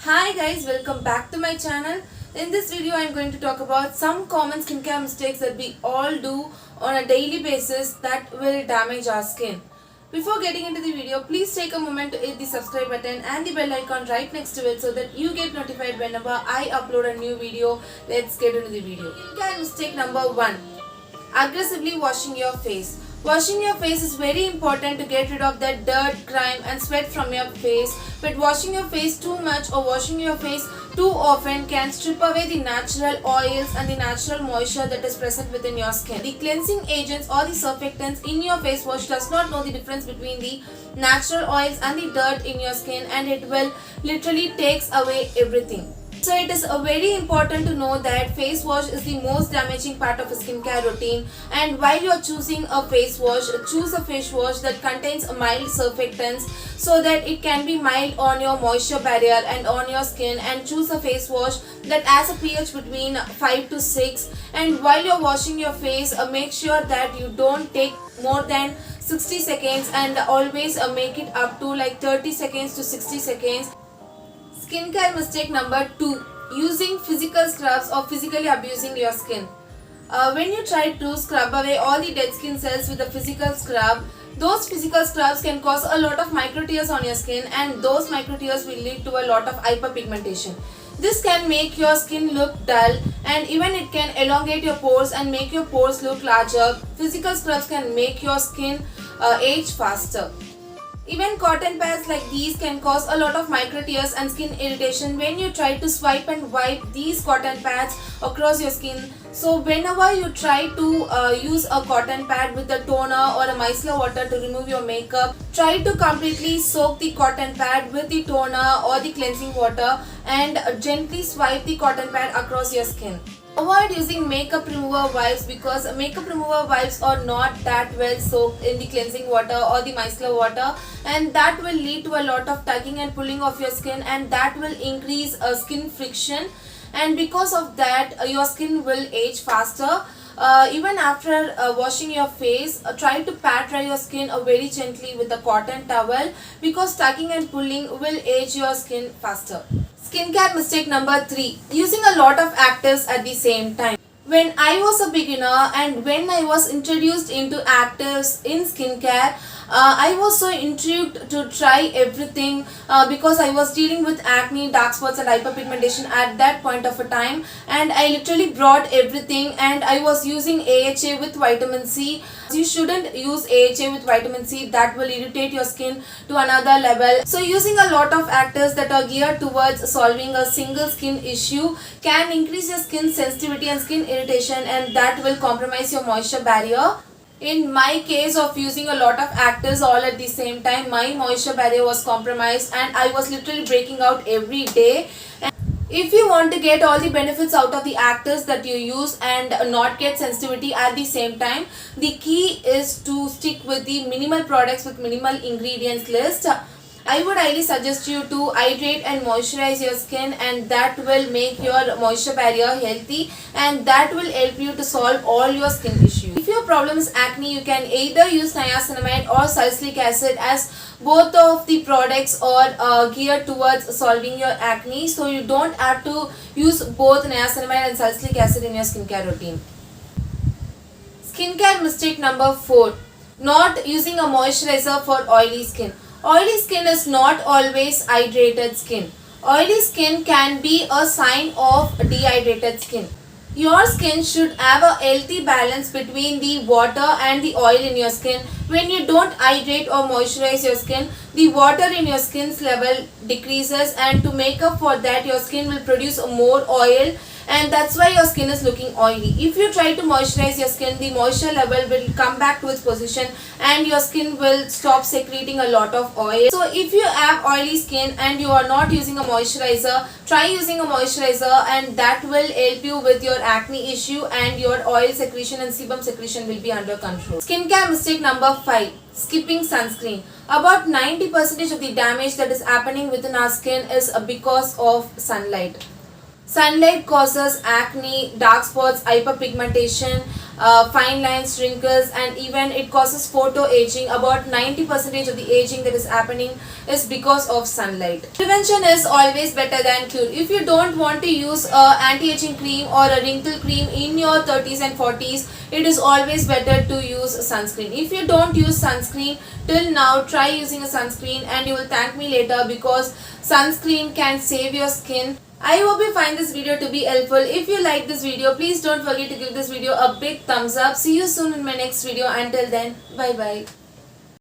Hi guys, welcome back to my channel. In this video I am going to talk about some common skincare mistakes that we all do on a daily basis that will damage our skin. Before getting into the video, please take a moment to hit the subscribe button and the bell icon right next to it so that you get notified whenever I upload a new video. Let's get into the video. Skincare mistake number 1. Aggressively washing your face. Washing your face is very important to get rid of that dirt, grime and sweat from your face. But washing your face too much or washing your face too often can strip away the natural oils and the natural moisture that is present within your skin. The cleansing agents or the surfactants in your face wash does not know the difference between the natural oils and the dirt in your skin, and it will literally takes away everything. So it is very important to know that face wash is the most damaging part of a skincare routine, and while you are choosing a face wash, choose a face wash that contains mild surfactants so that it can be mild on your moisture barrier and on your skin, and choose a face wash that has a pH between 5 to 6. And while you are washing your face, make sure that you don't take more than 60 seconds and always make it up to like 30 seconds to 60 seconds. Skincare mistake number 2. Using physical scrubs or physically abusing your skin. When you try to scrub away all the dead skin cells with a physical scrub, those physical scrubs can cause a lot of micro tears on your skin, and those micro tears will lead to a lot of hyperpigmentation. This can make your skin look dull, and even it can elongate your pores and make your pores look larger. Physical scrubs can make your skin age faster. Even cotton pads like these can cause a lot of micro tears and skin irritation when you try to swipe and wipe these cotton pads across your skin. So whenever you try to use a cotton pad with a toner or a micellar water to remove your makeup, try to completely soak the cotton pad with the toner or the cleansing water and gently swipe the cotton pad across your skin. Avoid using makeup remover wipes because makeup remover wipes are not that well soaked in the cleansing water or the micellar water, and that will lead to a lot of tugging and pulling of your skin, and that will increase skin friction, and because of that your skin will age faster. Even after washing your face, try to pat dry your skin very gently with a cotton towel because tugging and pulling will age your skin faster. Skincare mistake number 3. Using a lot of actives at the same time. When I was a beginner and when I was introduced into actives in skincare, I was so intrigued to try everything because I was dealing with acne, dark spots and hyperpigmentation at that point of a time, and I literally brought everything, and I was using AHA with vitamin C. You shouldn't use AHA with vitamin C, that will irritate your skin to another level. So using a lot of actives that are geared towards solving a single skin issue can increase your skin sensitivity and skin irritation, and that will compromise your moisture barrier. In my case of using a lot of actives all at the same time, my moisture barrier was compromised and I was literally breaking out every day. If you want to get all the benefits out of the actives that you use and not get sensitivity at the same time, the key is to stick with the minimal products with minimal ingredients list. I would highly suggest you to hydrate and moisturize your skin, and that will make your moisture barrier healthy, and that will help you to solve all your skin issues. If your problem is acne, you can either use niacinamide or salicylic acid, as both of the products are geared towards solving your acne, so you don't have to use both niacinamide and salicylic acid in your skincare routine. Skincare mistake number 4. Not using a moisturizer for oily skin. Oily skin is not always hydrated skin. Oily skin can be a sign of dehydrated skin. Your skin should have a healthy balance between the water and the oil in your skin. When you don't hydrate or moisturize your skin, the water in your skin's level decreases, and to make up for that your skin will produce more oil, and that's why your skin is looking oily. If you try to moisturize your skin, the moisture level will come back to its position and your skin will stop secreting a lot of oil. So if you have oily skin and you are not using a moisturizer, try using a moisturizer, and that will help you with your acne issue, and your oil secretion and sebum secretion will be under control. Skincare mistake number 5. Skipping sunscreen. About 90% of the damage that is happening within our skin is because of sunlight. Sunlight causes acne, dark spots, hyperpigmentation, fine lines, wrinkles, and even it causes photo aging. About 90% of the aging that is happening is because of sunlight. Prevention is always better than cure. If you don't want to use a anti-aging cream or a wrinkle cream in your 30s and 40s, it is always better to use sunscreen. If you don't use sunscreen till now, try using a sunscreen and you will thank me later, because sunscreen can save your skin. I hope you find this video to be helpful. If you like this video, please don't forget to give this video a big thumbs up. See you soon in my next video. Until then, bye bye.